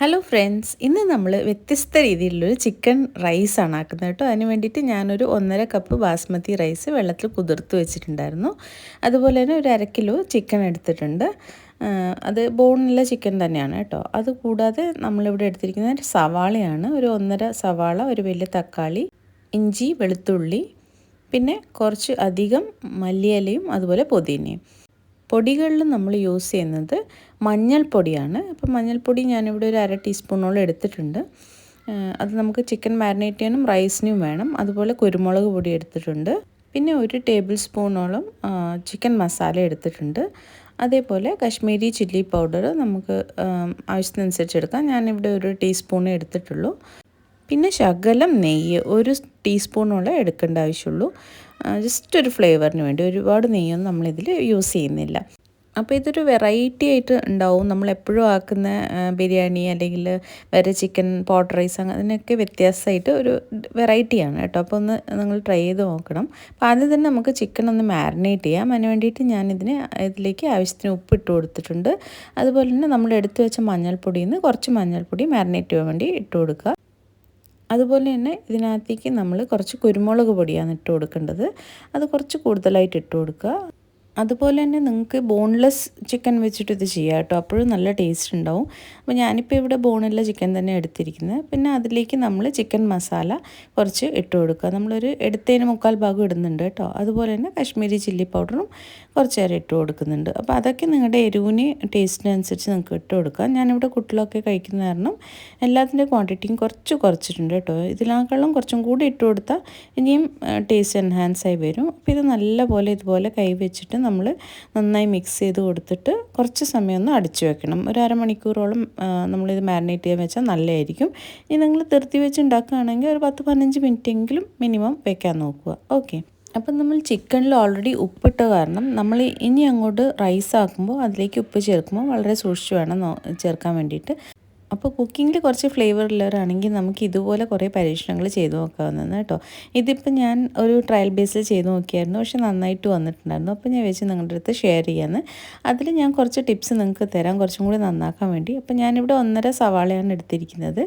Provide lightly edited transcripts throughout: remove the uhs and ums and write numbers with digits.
Hello friends, ഇന്ന് നമ്മൾ വ്യത്യസ്ത രീതിയിലുള്ളൊരു ചിക്കൻ റൈസാണ് ആക്കുന്നത് കേട്ടോ. അതിന് വേണ്ടിയിട്ട് ഞാനൊരു 1.5 കപ്പ് ബാസ്മതി റൈസ് വെള്ളത്തിൽ കുതിർത്ത് വെച്ചിട്ടുണ്ടായിരുന്നു. അതുപോലെ തന്നെ ഒരു 1/2 കിലോ ചിക്കൻ എടുത്തിട്ടുണ്ട്. അത് ബോണുള്ള ചിക്കൻ തന്നെയാണ് കേട്ടോ. അതുകൂടാതെ നമ്മളിവിടെ എടുത്തിരിക്കുന്നത് സവാളയാണ്. ഒരു 1.5 സവാള, ഒരു വലിയ തക്കാളി, ഇഞ്ചി, വെളുത്തുള്ളി, പിന്നെ കുറച്ച് അധികം മല്ലിയിലയും അതുപോലെ പുതിനയും. പൊടികളിൽ നമ്മൾ യൂസ് ചെയ്യുന്നത് മഞ്ഞൾപ്പൊടിയാണ്. അപ്പോൾ മഞ്ഞൾപ്പൊടി ഞാനിവിടെ ഒരു 1/2 ടീസ്പൂണോളം എടുത്തിട്ടുണ്ട്. അത് നമുക്ക് ചിക്കൻ മാരിനേറ്റ് ചെയ്യാനും റൈസിനും വേണം. അതുപോലെ കുരുമുളക് പൊടി എടുത്തിട്ടുണ്ട്. പിന്നെ ഒരു ടേബിൾ സ്പൂണോളം ചിക്കൻ മസാല എടുത്തിട്ടുണ്ട്. അതേപോലെ കശ്മീരി ചില്ലി പൗഡർ നമുക്ക് ആവശ്യത്തിനനുസരിച്ച് എടുക്കാം. ഞാനിവിടെ ഒരു ടീസ്പൂണേ എടുത്തിട്ടുള്ളൂ. പിന്നെ ശകലം നെയ്യ് ഒരു ടീസ്പൂണോളം എടുക്കേണ്ട ആവശ്യമുള്ളൂ. ജസ്റ്റ് ഒരു ഫ്ലേവറിന് വേണ്ടി. ഒരുപാട് നെയ്യൊന്നും നമ്മളിതിൽ യൂസ് ചെയ്യുന്നില്ല. അപ്പോൾ ഇതൊരു വെറൈറ്റി ആയിട്ട് ഉണ്ടാവും. നമ്മളെപ്പോഴും ആക്കുന്ന ബിരിയാണി അല്ലെങ്കിൽ വേറെ ചിക്കൻ പോട്ട് റൈസ് അതിനൊക്കെ വ്യത്യാസമായിട്ട് ഒരു വെറൈറ്റിയാണ് കേട്ടോ. അപ്പോൾ ഒന്ന് നിങ്ങൾ ട്രൈ ചെയ്ത് നോക്കണം. അപ്പോൾ ആദ്യം തന്നെ നമുക്ക് ചിക്കൻ ഒന്ന് മാരിനേറ്റ് ചെയ്യാം. അതിന് വേണ്ടിയിട്ട് ഇതിലേക്ക് ആവശ്യത്തിന് ഉപ്പ് ഇട്ട് കൊടുത്തിട്ടുണ്ട്. അതുപോലെ തന്നെ നമ്മൾ എടുത്തു വെച്ച മഞ്ഞൾപ്പൊടിയിൽ നിന്ന് കുറച്ച് മഞ്ഞൾപ്പൊടി മാരിനേറ്റ് ചെയ്യാൻ വേണ്ടി ഇട്ട് കൊടുക്കുക. അതുപോലെ തന്നെ ഇതിനകത്തേക്ക് നമ്മൾ കുറച്ച് കുരുമുളക് പൊടിയാണ് ഇട്ട് കൊടുക്കേണ്ടത്. അത് കുറച്ച് കൂടുതലായിട്ട് ഇട്ട് കൊടുക്കുക. അതുപോലെ തന്നെ നിങ്ങൾക്ക് ബോൺലെസ് ചിക്കൻ വെച്ചിട്ട് ഇത് ചെയ്യാം കേട്ടോ. അപ്പോഴും നല്ല ടേസ്റ്റ് ഉണ്ടാവും. അപ്പോൾ ഞാനിപ്പോൾ ഇവിടെ ബോണുള്ള ചിക്കൻ തന്നെ എടുത്തിരിക്കുന്നത്. പിന്നെ അതിലേക്ക് നമ്മൾ ചിക്കൻ മസാല കുറച്ച് ഇട്ട് കൊടുക്കുക. നമ്മളൊരു എടുത്തതിന് 1/4 ഭാഗം ഇടുന്നുണ്ട് കേട്ടോ. അതുപോലെ തന്നെ കശ്മീരി ചില്ലി പൗഡറും കുറച്ച് നേരം ഇട്ട് കൊടുക്കുന്നുണ്ട്. അപ്പോൾ അതൊക്കെ നിങ്ങളുടെ എരിവിന് ടേസ്റ്റിനനുസരിച്ച് നിങ്ങൾക്ക് ഇട്ട് കൊടുക്കാം. ഞാനിവിടെ കുട്ടികളൊക്കെ കഴിക്കുന്ന കാരണം എല്ലാത്തിൻ്റെ ക്വാണ്ടിറ്റിയും കുറച്ചിട്ടുണ്ട് കേട്ടോ. ഇതിനേക്കാളും കുറച്ചും കൂടി ഇട്ട് കൊടുത്താൽ ഇനിയും ടേസ്റ്റ് എൻഹാൻസ് ആയി വരും. അപ്പോൾ ഇത് നല്ലപോലെ ഇതുപോലെ കൈ വെച്ചിട്ട് നമ്മൾ നന്നായി മിക്സ് ചെയ്ത് കൊടുത്തിട്ട് കുറച്ച് സമയം ഒന്ന് അടിച്ചു വെക്കണം. ഒരു അരമണിക്കൂറോളം നമ്മളിത് മാരിനേറ്റ് ചെയ്യാൻ വെച്ചാൽ നല്ലതായിരിക്കും. ഇനി നിങ്ങൾ നിർത്തി വെച്ച് ഉണ്ടാക്കുകയാണെങ്കിൽ ഒരു 10-15 മിനിറ്റെങ്കിലും മിനിമം വെക്കാൻ നോക്കുക. ഓക്കെ. അപ്പം നമ്മൾ ചിക്കനിൽ ഓൾറെഡി ഉപ്പിട്ട കാരണം നമ്മൾ ഇനി അങ്ങോട്ട് റൈസ് ആക്കുമ്പോൾ അതിലേക്ക് ഉപ്പ് ചേർക്കുമ്പോൾ വളരെ സൂക്ഷിച്ച് വേണം ചേർക്കാൻ വേണ്ടിയിട്ട്. അപ്പോൾ കുക്കിങ്ങിൽ കുറച്ച് ഫ്ലേവർ ഉള്ളവരാണെങ്കിൽ നമുക്ക് ഇതുപോലെ കുറേ പരീക്ഷണങ്ങൾ ചെയ്ത് നോക്കാവുന്നതാണ് കേട്ടോ. ഇതിപ്പോൾ ഞാൻ ഒരു ട്രയൽ ബേസിൽ ചെയ്ത് നോക്കിയായിരുന്നു. പക്ഷെ നന്നായിട്ട് വന്നിട്ടുണ്ടായിരുന്നു. അപ്പോൾ ഞാൻ വെച്ച് നിങ്ങളുടെ അടുത്ത് ഷെയർ ചെയ്യാമെന്ന്. അതിൽ ഞാൻ കുറച്ച് ടിപ്സ് നിങ്ങൾക്ക് തരാം കുറച്ചും കൂടി നന്നാക്കാൻ വേണ്ടി. അപ്പോൾ ഞാനിവിടെ 1.5 സവാളയാണ് എടുത്തിരിക്കുന്നത്.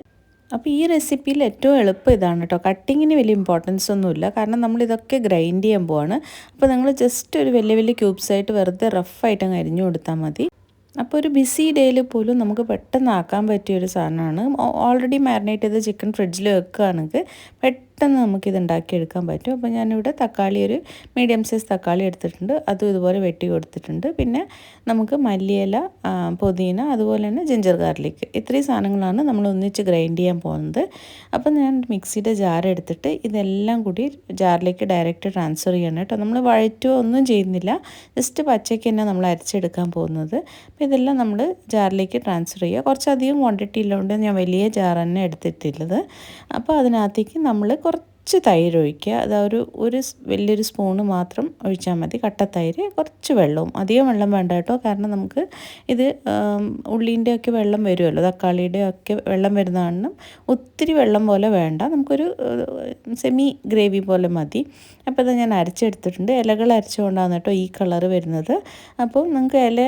അപ്പോൾ ഈ റെസിപ്പിയിൽ ഏറ്റവും എളുപ്പം ഇതാണ് കേട്ടോ. കട്ടിങ്ങിന് വലിയ ഇമ്പോർട്ടൻസ് ഒന്നുമില്ല. കാരണം നമ്മളിതൊക്കെ ഗ്രൈൻഡ് ചെയ്യാൻ പോവാണ്. അപ്പോൾ നിങ്ങൾ ജസ്റ്റ് ഒരു വലിയ വലിയ ക്യൂബ്സായിട്ട് വെറുതെ റഫായിട്ട് അങ്ങ് അരിഞ്ഞു കൊടുത്താൽ മതി. അപ്പോൾ ഒരു ബിസി ഡേയിൽ പോലും നമുക്ക് പെട്ടെന്ന് ആക്കാൻ പറ്റിയൊരു സാധനമാണ്. ഓൾറെഡി മാരിനേറ്റ് ചെയ്ത ചിക്കൻ ഫ്രിഡ്ജിൽ വെക്കുകയാണെങ്കിൽ പെട്ടെന്ന് നമുക്കിത് ഉണ്ടാക്കിയെടുക്കാൻ പറ്റും. അപ്പോൾ ഞാനിവിടെ തക്കാളി ഒരു മീഡിയം സൈസ് തക്കാളി എടുത്തിട്ടുണ്ട്. അതും ഇതുപോലെ വെട്ടി കൊടുത്തിട്ടുണ്ട്. പിന്നെ നമുക്ക് മല്ലിയില, പുതിന, അതുപോലെ തന്നെ ജിഞ്ചർ ഗാർലിക്, ഇത്രയും സാധനങ്ങളാണ് നമ്മൾ ഒന്നിച്ച് ഗ്രൈൻഡ് ചെയ്യാൻ പോകുന്നത്. അപ്പം ഞാൻ മിക്സിയുടെ ജാർ എടുത്തിട്ട് ഇതെല്ലാം കൂടി ജാറിലേക്ക് ഡയറക്റ്റ് ട്രാൻസ്ഫർ ചെയ്യണം കേട്ടോ. നമ്മൾ വഴറ്റുകയോ ഒന്നും ചെയ്യുന്നില്ല. ജസ്റ്റ് പച്ചയ്ക്ക് തന്നെ നമ്മൾ അരച്ചെടുക്കാൻ പോകുന്നത്. അപ്പോൾ ഇതെല്ലാം നമ്മൾ ജാറിലേക്ക് ട്രാൻസ്ഫർ ചെയ്യുക. കുറച്ചധികം ക്വാണ്ടിറ്റി ഉള്ളതുകൊണ്ട് ഞാൻ വലിയ ജാർ തന്നെ എടുത്തിട്ടുള്ളത്. അപ്പോൾ അതിനകത്തേക്ക് നമ്മൾ കുറച്ച് തൈര് ഒഴിക്കുക. അത് ഒരു വലിയൊരു സ്പൂണ് മാത്രം ഒഴിച്ചാൽ മതി. കട്ട തൈര്, കുറച്ച് വെള്ളവും. അധികം വെള്ളം വേണ്ട കേട്ടോ. കാരണം നമുക്ക് ഇത് ഉള്ളീൻ്റെ ഒക്കെ വെള്ളം വരുമല്ലോ, തക്കാളിയുടെ ഒക്കെ വെള്ളം വരുന്ന കാരണം ഒത്തിരി വെള്ളം പോലെ വേണ്ട. നമുക്കൊരു സെമി ഗ്രേവി പോലെ മതി. അപ്പോൾ ഇത് ഞാൻ അരച്ചെടുത്തിട്ടുണ്ട്. ഇലകൾ അരച്ചുകൊണ്ടാണ് കേട്ടോ ഈ കളറ് വരുന്നത്. അപ്പോൾ നിങ്ങൾക്ക് ഇല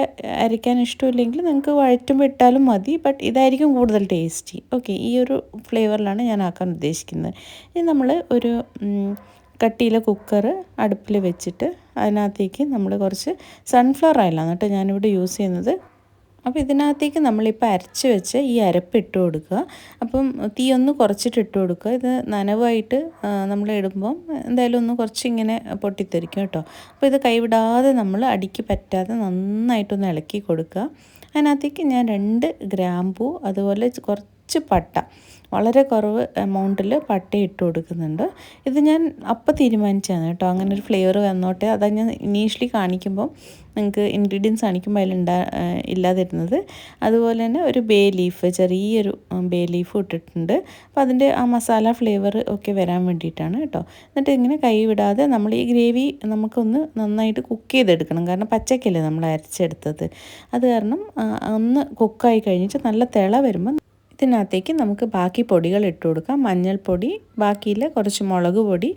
അരയ്ക്കാൻ ഇഷ്ടമില്ലെങ്കിൽ നിങ്ങൾക്ക് വഴറ്റുമ്പോൾ ഇട്ടാലും മതി. ബട്ട് ഇതായിരിക്കും കൂടുതൽ ടേസ്റ്റി. ഓക്കെ, ഈ ഒരു ഫ്ലേവറിലാണ് ഞാൻ ആക്കാൻ ഉദ്ദേശിക്കുന്നത്. ഇനി നമ്മൾ ഒരു കട്ടിയിലെ കുക്കർ അടുപ്പിൽ വെച്ചിട്ട് അതിനകത്തേക്ക് നമ്മൾ കുറച്ച് സൺഫ്ലവർ ഓയിലാണ് കേട്ടോ ഞാനിവിടെ യൂസ് ചെയ്യുന്നത്. അപ്പോൾ ഇതിനകത്തേക്ക് നമ്മളിപ്പോൾ അരച്ച് വെച്ച് ഈ അരപ്പ് ഇട്ട് കൊടുക്കുക. അപ്പം തീ ഒന്ന് കുറച്ചിട്ട് ഇട്ട് കൊടുക്കുക. ഇത് നനവായിട്ട് നമ്മൾ ഇടുമ്പം എന്തായാലും ഒന്ന് കുറച്ചിങ്ങനെ പൊട്ടിത്തെറിക്കും കേട്ടോ. അപ്പോൾ ഇത് കൈവിടാതെ നമ്മൾ അടിക്ക് പറ്റാതെ നന്നായിട്ടൊന്ന് ഇളക്കി കൊടുക്കുക. അതിനകത്തേക്ക് ഞാൻ 2 ഗ്രാമ്പൂ, അതുപോലെ കുറച്ച് പട്ട, വളരെ കുറവ് എമൗണ്ടിൽ പട്ട ഇട്ട് കൊടുക്കുന്നുണ്ട്. ഇത് ഞാൻ അപ്പം തീരുമാനിച്ചതാണ് കേട്ടോ. അങ്ങനെ ഒരു ഫ്ലേവർ വന്നോട്ടെ. അതാ ഞാൻ ഇനീഷ്യലി കാണിക്കുമ്പം നിങ്ങൾക്ക് ഇൻഗ്രീഡിയൻസ് കാണിക്കുമ്പോൾ ഇല്ലാതിരുന്നത്. അതുപോലെ തന്നെ ഒരു ബേ ലീഫ്, ചെറിയൊരു ബേ ലീഫ് ഇട്ടിട്ടുണ്ട്. അപ്പോൾ അതിൻ്റെ ആ മസാല ഫ്ലേവർ ഒക്കെ വരാൻ വേണ്ടിയിട്ടാണ് കേട്ടോ. എന്നിട്ട് ഇങ്ങനെ കൈ വിടാതെ നമ്മൾ ഈ ഗ്രേവി നമുക്കൊന്ന് നന്നായിട്ട് കുക്ക് ചെയ്തെടുക്കണം. കാരണം പച്ചക്കല്ലേ നമ്മൾ അരച്ചെടുത്തത്. അത് കാരണം ഒന്ന് കുക്കായി കഴിഞ്ഞിട്ട് നല്ല തിള വരുമ്പോൾ ഇതിനകത്തേക്ക് നമുക്ക് ബാക്കി പൊടികൾ ഇട്ട് കൊടുക്കാം. മഞ്ഞൾപ്പൊടി, ബാക്കിയിൽ കുറച്ച് മുളക് പൊടി,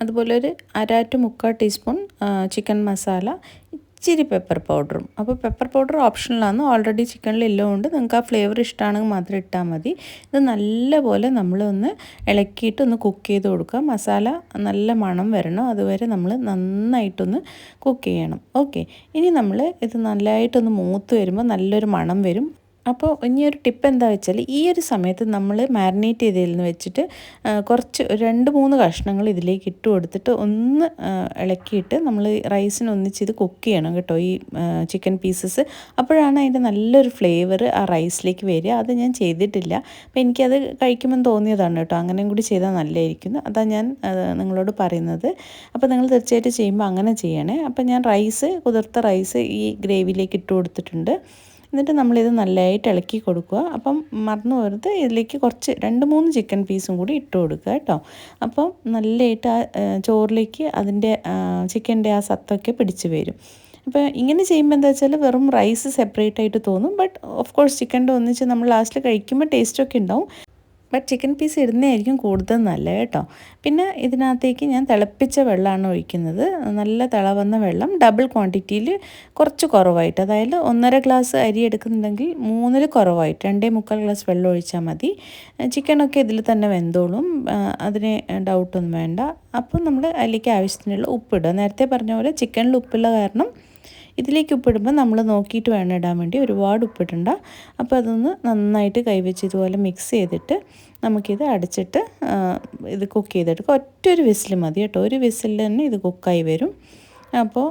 അതുപോലെ ഒരു 1/2 to 3/4 ടീസ്പൂൺ ചിക്കൻ മസാല, ഇച്ചിരി പെപ്പർ പൗഡറും. അപ്പോൾ പെപ്പർ പൗഡർ ഓപ്ഷണലാണ്, ഓൾറെഡി ചിക്കനിൽ ഉള്ളതുകൊണ്ട് നിങ്ങൾക്ക് ആ ഫ്ലേവർ ഇഷ്ടമാണെങ്കിൽ മാത്രം ഇട്ടാൽ മതി. ഇത് നല്ലപോലെ നമ്മളൊന്ന് ഇളക്കിയിട്ട് ഒന്ന് കുക്ക് ചെയ്ത് കൊടുക്കുക. മസാല നല്ല മണം വരണം, അതുവരെ നമ്മൾ നന്നായിട്ടൊന്ന് കുക്ക് ചെയ്യണം. ഓക്കെ, ഇനി നമ്മൾ ഇത് നല്ലതായിട്ടൊന്ന് മൂത്ത് വരുമ്പോൾ നല്ലൊരു മണം വരും. അപ്പോൾ ഇനിയൊരു ടിപ്പ് എന്താ വെച്ചാൽ, ഈ ഒരു സമയത്ത് നമ്മൾ മാരിനേറ്റ് ചെയ്തതിൽ വെച്ചിട്ട് കുറച്ച് 2-3 കഷ്ണങ്ങൾ ഇതിലേക്ക് ഇട്ട് കൊടുത്തിട്ട് ഒന്ന് ഇളക്കിയിട്ട് നമ്മൾ റൈസിന് ഒന്നിച്ച് ഇത് കുക്ക് ചെയ്യണം കേട്ടോ, ഈ ചിക്കൻ പീസസ്. അപ്പോഴാണ് അതിൻ്റെ നല്ലൊരു ഫ്ലേവർ ആ റൈസിലേക്ക് വരിക. അത് ഞാൻ ചെയ്തിട്ടില്ല, അപ്പോൾ എനിക്കത് കഴിക്കുമ്പോൾ തോന്നിയതാണ് കേട്ടോ, അങ്ങനെയും കൂടി ചെയ്താൽ നല്ലതായിരിക്കും. അതാണ് ഞാൻ നിങ്ങളോട് പറയുന്നത്. അപ്പോൾ നിങ്ങൾ തീർച്ചയായിട്ടും ചെയ്യുമ്പോൾ അങ്ങനെ ചെയ്യണേ. അപ്പോൾ ഞാൻ കുതിർത്ത റൈസ് ഈ ഗ്രേവിയിലേക്ക് ഇട്ട് കൊടുത്തിട്ടുണ്ട്. എന്നിട്ട് നമ്മളിത് നല്ലതായിട്ട് ഇളക്കി കൊടുക്കുക. അപ്പം മറന്നു പോകരുത്, ഇതിലേക്ക് കുറച്ച് 2-3 ചിക്കൻ പീസും കൂടി ഇട്ട് കൊടുക്കുക കേട്ടോ. അപ്പം നല്ലതായിട്ട് ആ ചോറിലേക്ക് അതിൻ്റെ ചിക്കൻ്റെ ആ സത്തൊക്കെ പിടിച്ച് വരും. അപ്പോൾ ഇങ്ങനെ ചെയ്യുമ്പോൾ എന്താ വെച്ചാൽ വെറും റൈസ് സെപ്പറേറ്റ് ആയിട്ട് തോന്നും, ബട്ട് ഓഫ് കോഴ്സ് ചിക്കൻ്റെ ഒന്നിച്ച് നമ്മൾ ലാസ്റ്റിൽ കഴിക്കുമ്പോൾ ടേസ്റ്റൊക്കെ ഉണ്ടാവും. ബട്ട് ചിക്കൻ പീസ് ഇടുന്നതായിരിക്കും കൂടുതൽ നല്ലത് കേട്ടോ. പിന്നെ ഇതിനകത്തേക്ക് ഞാൻ തിളപ്പിച്ച വെള്ളമാണ് ഒഴിക്കുന്നത്. നല്ല തിളവന്ന വെള്ളം ഡബിൾ ക്വാണ്ടിറ്റിയിൽ കുറച്ച് കുറവായിട്ട്, അതായത് 1.5 ഗ്ലാസ് അരി എടുക്കുന്നുണ്ടെങ്കിൽ 3-ൽ കുറവായിട്ട് 2.25 ഗ്ലാസ് വെള്ളം ഒഴിച്ചാൽ മതി. ചിക്കനൊക്കെ ഇതിൽ തന്നെ വെന്തോളും, അതിന് ഡൗട്ടൊന്നും വേണ്ട. അപ്പം നമ്മൾ അതിലേക്ക് ആവശ്യത്തിനുള്ള ഉപ്പിടുക. നേരത്തെ പറഞ്ഞ പോലെ ചിക്കനിൽ ഉപ്പുള്ള കാരണം ഇതിലേക്ക് ഉപ്പിടുമ്പോൾ നമ്മൾ നോക്കിയിട്ട് വേണം ഇടാൻ വേണ്ടി, ഒരുപാട് ഉപ്പിടണ്ട. അപ്പോൾ അതൊന്ന് നന്നായിട്ട് കൈവച്ച് ഇതുപോലെ മിക്സ് ചെയ്തിട്ട് നമുക്കിത് അടച്ചിട്ട് ഇത് കുക്ക് ചെയ്തെടുക്കുക. ഒറ്റൊരു വിസിൽ മതി കേട്ടോ, ഒരു വിസിലിൽ തന്നെ ഇത് കുക്കായി വരും. അപ്പോൾ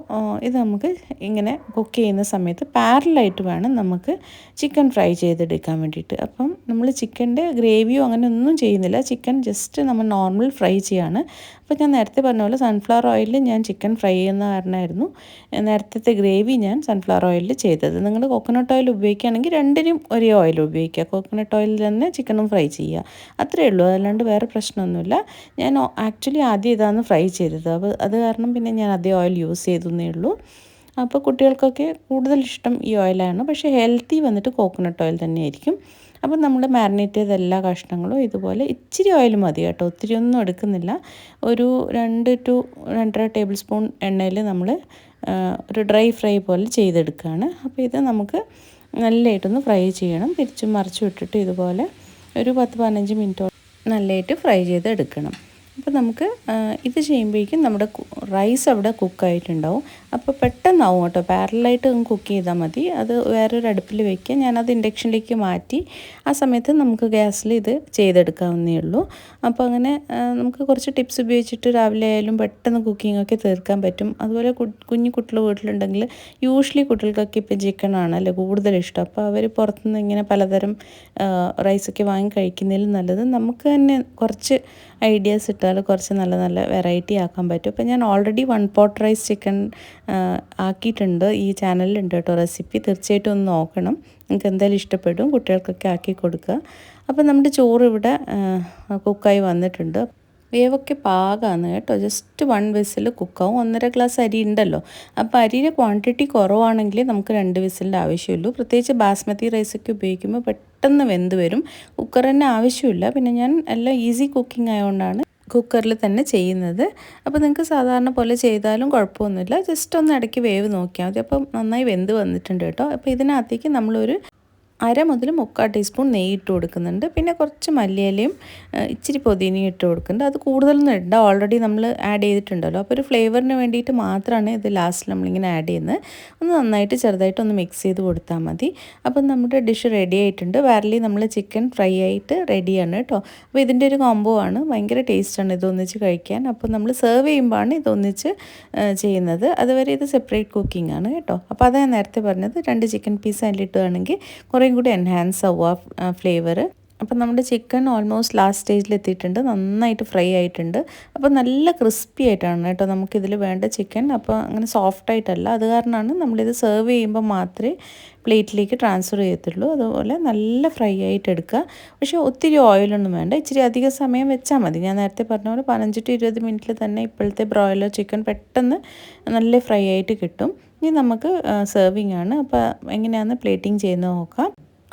ഇത് നമുക്ക് ഇങ്ങനെ കുക്ക് ചെയ്യുന്ന സമയത്ത് പാരലായിട്ട് വേണം നമുക്ക് ചിക്കൻ ഫ്രൈ ചെയ്തെടുക്കാൻ വേണ്ടിയിട്ട്. അപ്പം നമ്മൾ ചിക്കൻ്റെ ഗ്രേവിയോ അങ്ങനെ ഒന്നും ചെയ്യുന്നില്ല, ചിക്കൻ ജസ്റ്റ് നമ്മൾ നോർമൽ ഫ്രൈ ചെയ്യാണ്. അപ്പോൾ ഞാൻ നേരത്തെ പറഞ്ഞ പോലെ സൺഫ്ലവർ ഓയിലിൽ ഞാൻ ചിക്കൻ ഫ്രൈ ചെയ്യുന്ന കാരണമായിരുന്നു നേരത്തെ ഗ്രേവി ഞാൻ സൺഫ്ലവർ ഓയിലിൽ ചെയ്തത്. നിങ്ങൾ കോക്കനട്ട് ഓയിൽ ഉപയോഗിക്കുകയാണെങ്കിൽ രണ്ടിനും ഒരേ ഓയിൽ ഉപയോഗിക്കുക. കോക്കനട്ട് ഓയിലിൽ തന്നെ ചിക്കനും ഫ്രൈ ചെയ്യുക, അത്രയേ ഉള്ളൂ. അല്ലാണ്ട് വേറെ പ്രശ്നമൊന്നുമില്ല. ഞാൻ ആക്ച്വലി ആദ്യം ഇതാണ് ഫ്രൈ ചെയ്തത്, അപ്പോൾ അത് കാരണം പിന്നെ ഞാൻ അതേ ഓയിൽ യൂസ് ചെയ്തേ ഉള്ളൂ. അപ്പോൾ കുട്ടികൾക്കൊക്കെ കൂടുതൽ ഇഷ്ടം ഈ ഓയിലാണ്, പക്ഷേ ഹെൽത്തി വന്നിട്ട് കോക്കനട്ട് ഓയിൽ തന്നെയായിരിക്കും. അപ്പം നമ്മൾ മാരിനേറ്റ് ചെയ്ത എല്ലാ കഷ്ണങ്ങളും ഇതുപോലെ ഇച്ചിരി ഓയിൽ മതി കേട്ടോ, ഒത്തിരി ഒന്നും എടുക്കുന്നില്ല. ഒരു 2 to 2.5 ടേബിൾ സ്പൂൺ എണ്ണയിൽ നമ്മൾ ഒരു ഡ്രൈ ഫ്രൈ പോലെ ചെയ്തെടുക്കുകയാണ്. അപ്പോൾ ഇത് നമുക്ക് നല്ലതായിട്ടൊന്ന് ഫ്രൈ ചെയ്യണം. തിരിച്ചും മറിച്ചും ഇട്ടിട്ട് ഇതുപോലെ ഒരു 10-15 മിനിറ്റ് നല്ലതായിട്ട് ഫ്രൈ ചെയ്തെടുക്കണം. അപ്പോൾ നമുക്ക് ഇത് ചെയ്യുമ്പോഴേക്കും നമ്മുടെ റൈസ് അവിടെ കുക്കായിട്ടുണ്ടാവും. അപ്പോൾ പെട്ടെന്നാവും കേട്ടോ, പാരലായിട്ട് കുക്ക് ചെയ്താൽ മതി. അത് വേറൊരു അടുപ്പിൽ വയ്ക്കുക, ഞാനത് ഇൻഡക്ഷനിലേക്ക് മാറ്റി. ആ സമയത്ത് നമുക്ക് ഗ്യാസിൽ ഇത് ചെയ്തെടുക്കാവുന്നേ ഉള്ളൂ. അപ്പോൾ അങ്ങനെ നമുക്ക് കുറച്ച് ടിപ്സ് ഉപയോഗിച്ചിട്ട് രാവിലെ ആയാലും പെട്ടെന്ന് കുക്കിങ്ങൊക്കെ തീർക്കാൻ പറ്റും. അതുപോലെ കുഞ്ഞു കുട്ടികൾ വീട്ടിലുണ്ടെങ്കിൽ യൂഷ്വലി കുട്ടികൾക്കൊക്കെ ഇപ്പം ചിക്കൻ ആണല്ലോ കൂടുതൽ ഇഷ്ടം. അപ്പോൾ അവർ പുറത്തുനിന്ന് ഇങ്ങനെ പലതരം റൈസൊക്കെ വാങ്ങി കഴിക്കുന്നതിലും നല്ലത് നമുക്ക് തന്നെ കുറച്ച് ഐഡിയാസ് ഇട്ടാൽ കുറച്ച് നല്ല നല്ല വെറൈറ്റി ആക്കാൻ പറ്റും. അപ്പോൾ ഞാൻ ഓൾറെഡി 1 പോട്ട് റൈസ് ചിക്കൻ ആക്കിയിട്ടുണ്ട്, ഈ ചാനലിലുണ്ട് കേട്ടോ റെസിപ്പി, തീർച്ചയായിട്ടും ഒന്ന് നോക്കണം. നിങ്ങൾക്ക് എന്തായാലും ഇഷ്ടപ്പെടും, കുട്ടികൾക്കൊക്കെ ആക്കി കൊടുക്കുക. അപ്പോൾ നമ്മുടെ ചോറ് ഇവിടെ കുക്കായി വന്നിട്ടുണ്ട്. വേവൊക്കെ പാകമാണ് കേട്ടോ, ജസ്റ്റ് 1 വിസിൽ കുക്കാവും. 1.5 ഗ്ലാസ് അരി ഉണ്ടല്ലോ, അപ്പോൾ അരിയുടെ ക്വാണ്ടിറ്റി കുറവാണെങ്കിൽ നമുക്ക് 2 വിസിലിൻ്റെ ആവശ്യമുള്ളൂ. പ്രത്യേകിച്ച് ബാസ്മതി റൈസൊക്കെ ഉപയോഗിക്കുമ്പോൾ പെട്ടെന്ന് വെന്ത് വരും, കുക്കർ തന്നെ ആവശ്യമില്ല. പിന്നെ ഞാൻ എല്ലാം ഈസി കുക്കിംഗ് ആയതുകൊണ്ടാണ് കുക്കറിൽ തന്നെ ചെയ്യുന്നത്. അപ്പോൾ നിങ്ങൾക്ക് സാധാരണ പോലെ ചെയ്താലും കുഴപ്പമൊന്നുമില്ല, ജസ്റ്റ് ഒന്ന് ഇടയ്ക്ക് വേവ് നോക്കിയാൽ മതി. അപ്പം നന്നായി വെന്ത് വന്നിട്ടുണ്ട് കേട്ടോ. അപ്പോൾ ഇതിനകത്തേക്ക് നമ്മളൊരു 1/2 മുതൽ 3/4 ടീസ്പൂൺ നെയ്യ് ഇട്ട് കൊടുക്കുന്നുണ്ട്. പിന്നെ കുറച്ച് മല്ലിയിലയും ഇച്ചിരി പുതിനയും ഇട്ട് കൊടുക്കുന്നുണ്ട്. അത് കൂടുതലൊന്നും ഇടണ്ട, ഓൾറെഡി നമ്മൾ ആഡ് ചെയ്തിട്ടുണ്ടല്ലോ. അപ്പോൾ ഒരു ഫ്ലേവറിന് വേണ്ടിയിട്ട് മാത്രമാണ് ഇത് ലാസ്റ്റ് നമ്മളിങ്ങനെ ആഡ് ചെയ്യുന്നത്. ഒന്ന് നന്നായിട്ട് ചെറുതായിട്ടൊന്ന് മിക്സ് ചെയ്ത് കൊടുത്താൽ മതി. അപ്പം നമ്മുടെ ഡിഷ് റെഡി ആയിട്ടുണ്ട്. വാരലി നമ്മൾ ചിക്കൻ ഫ്രൈ ആയിട്ട് റെഡിയാണ് കേട്ടോ. അപ്പോൾ ഇതിൻ്റെ ഒരു കോംബോ ആണ്, ഭയങ്കര ടേസ്റ്റാണ് ഇതൊന്നിച്ച് കഴിക്കാൻ. അപ്പോൾ നമ്മൾ സെർവ് ചെയ്യുമ്പോഴാണ് ഇതൊന്നിച്ച് ചെയ്യുന്നത്, അതുവരെ ഇത് സെപ്പറേറ്റ് കുക്കിംഗ് ആണ് കേട്ടോ. അപ്പോൾ അതാണ് ഞാൻ നേരത്തെ പറഞ്ഞത്, 2 ചിക്കൻ പീസ് അതിലിട്ടുകയാണെങ്കിൽ കുറേ കൂടി എൻഹാൻസ് ആവുക ഫ്ലേവർ. അപ്പം നമ്മുടെ ചിക്കൻ ഓൾമോസ്റ്റ് ലാസ്റ്റ് സ്റ്റേജിൽ എത്തിയിട്ടുണ്ട്, നന്നായിട്ട് ഫ്രൈ ആയിട്ടുണ്ട്. അപ്പോൾ നല്ല ക്രിസ്പി ആയിട്ടാണ് കേട്ടോ നമുക്കിതിൽ വേണ്ട ചിക്കൻ. അപ്പോൾ അങ്ങനെ സോഫ്റ്റായിട്ടല്ല, അത് കാരണമാണ് നമ്മളിത് സെർവ് ചെയ്യുമ്പോൾ മാത്രമേ പ്ലേറ്റിലേക്ക് ട്രാൻസ്ഫർ ചെയ്യത്തുള്ളൂ. അതുപോലെ നല്ല ഫ്രൈ ആയിട്ട് എടുക്കുക, പക്ഷേ ഒത്തിരി ഓയിലൊന്നും വേണ്ട, ഇച്ചിരി അധികം സമയം വെച്ചാൽ മതി. ഞാൻ നേരത്തെ പറഞ്ഞ പോലെ 15 to 20 മിനിറ്റിൽ തന്നെ ഇപ്പോഴത്തെ ബ്രോയിലർ ചിക്കൻ പെട്ടെന്ന് നല്ല ഫ്രൈ ആയിട്ട് കിട്ടും. ഇനി നമുക്ക് സെർവിങ് ആണ്. അപ്പോൾ എങ്ങനെയാണ് പ്ലേറ്റിംഗ് ചെയ്യുന്നത് നോക്കാം.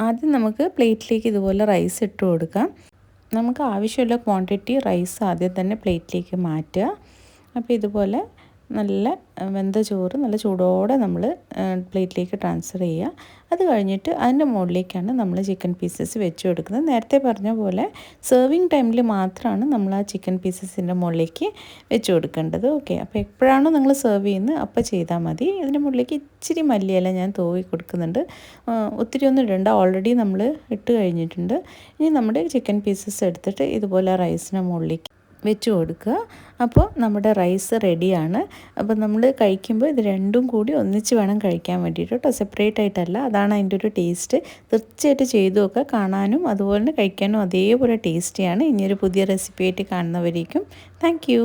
ആദ്യം നമുക്ക് പ്ലേറ്റിലേക്ക് ഇതുപോലെ റൈസ് ഇട്ട് കൊടുക്കാം. നമുക്ക് ആവശ്യമുള്ള ക്വാണ്ടിറ്റി റൈസ് ആദ്യം തന്നെ പ്ലേറ്റിലേക്ക് മാറ്റുക. അപ്പോൾ ഇതുപോലെ നല്ല വെന്ത ചോറ് നല്ല ചൂടോടെ നമ്മൾ പ്ലേറ്റിലേക്ക് ട്രാൻസ്ഫർ ചെയ്യുക. അത് കഴിഞ്ഞിട്ട് അതിൻ്റെ മുകളിലേക്കാണ് നമ്മൾ ചിക്കൻ പീസസ് വെച്ച് കൊടുക്കുന്നത്. നേരത്തെ പറഞ്ഞ പോലെ സെർവിങ് ടൈമിൽ മാത്രമാണ് നമ്മൾ ആ ചിക്കൻ പീസസിൻ്റെ മുകളിലേക്ക് വെച്ച് കൊടുക്കേണ്ടത്. ഓക്കെ, അപ്പോൾ എപ്പോഴാണോ നിങ്ങൾ സെർവ് ചെയ്യുന്നത് അപ്പോൾ ചെയ്താൽ മതി. ഇതിൻ്റെ മുകളിലേക്ക് ഇച്ചിരി മല്ലിയില ഞാൻ തൂവി കൊടുക്കുന്നുണ്ട്. ഒത്തിരി ഒന്നും ഇടണ്ട, ഓൾറെഡി നമ്മൾ ഇട്ട് കഴിഞ്ഞിട്ടുണ്ട്. ഇനി നമ്മുടെ ചിക്കൻ പീസസ് എടുത്തിട്ട് ഇതുപോലെ റൈസിൻ്റെ മുകളിലേക്ക് വെച്ച് കൊടുക്കുക. അപ്പോൾ നമ്മുടെ റൈസ് റെഡിയാണ്. അപ്പോൾ നമ്മൾ കഴിക്കുമ്പോൾ ഇത് രണ്ടും കൂടി ഒന്നിച്ച് വേണം കഴിക്കാൻ വേണ്ടിയിട്ട് കേട്ടോ, സെപ്പറേറ്റ് ആയിട്ടല്ല. അതാണ് അതിൻ്റെ ഒരു ടേസ്റ്റ്. തീർച്ചയായിട്ടും ചെയ്തു നോക്കുക. കാണാനും അതുപോലെ കഴിക്കാനും അതേപോലെ ടേസ്റ്റിയാണ്. ഇനിയൊരു പുതിയ റെസിപ്പി ആയിട്ട് കാണുന്നവരേക്കും താങ്ക് യു.